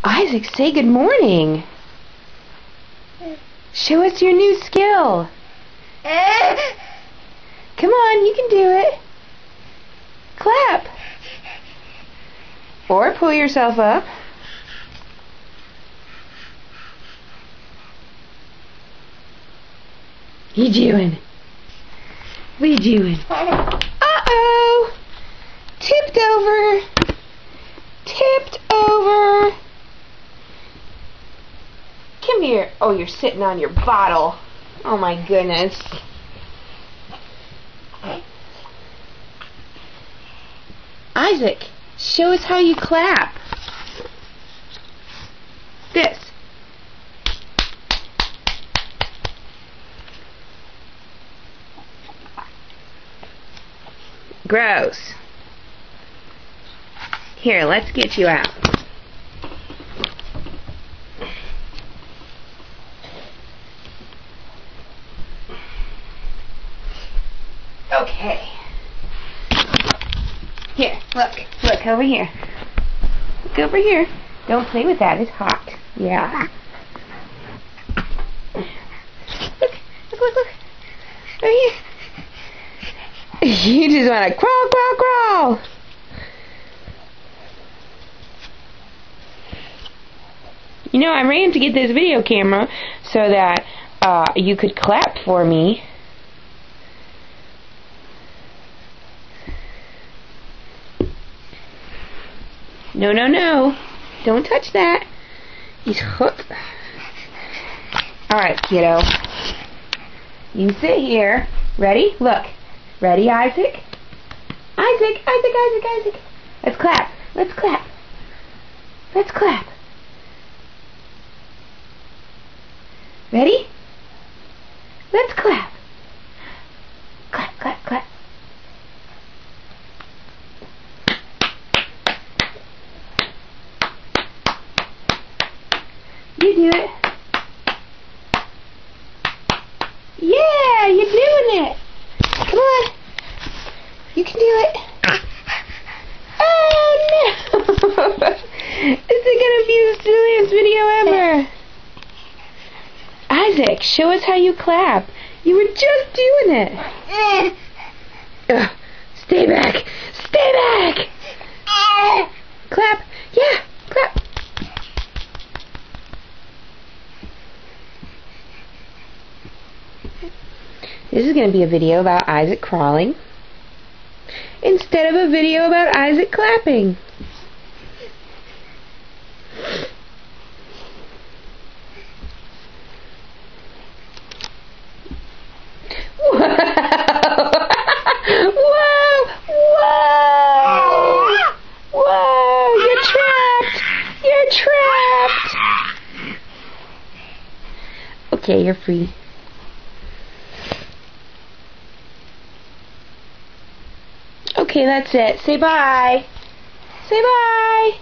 Isaac, say good morning. Show us your new skill. Come on, you can do it. Clap. Or pull yourself up. You doing? What are you doing? Uh-oh! Tipped over. Tipped over. Come here. Oh, you're sitting on your bottle. Oh my goodness. Isaac, show us how you clap. This. Gross. Here, let's get you out. Okay. Here, look over here. Look over here. Don't play with that, it's hot. Yeah. Look. Over here. You just want to crawl, crawl, crawl. You know, I ran to get this video camera so that you could clap for me. No, no, no. Don't touch that. He's hooked. Alright, kiddo. You sit here. Ready? Look. Ready, Isaac? Isaac. Let's clap. Let's clap. Let's clap. Ready? Let's clap. Clap, clap, clap. You do it. Yeah, you're doing it. Come on. You can do it. Oh no! This is gonna be the silliest video ever. Isaac, show us how you clap. You were just doing it. Stay back. Stay back. Clap. Yeah, clap. This is going to be a video about Isaac crawling instead of a video about Isaac clapping. Whoa! Whoa! Whoa! Whoa! You're trapped! You're trapped! Okay, you're free. Okay, that's it. Say bye. Say bye.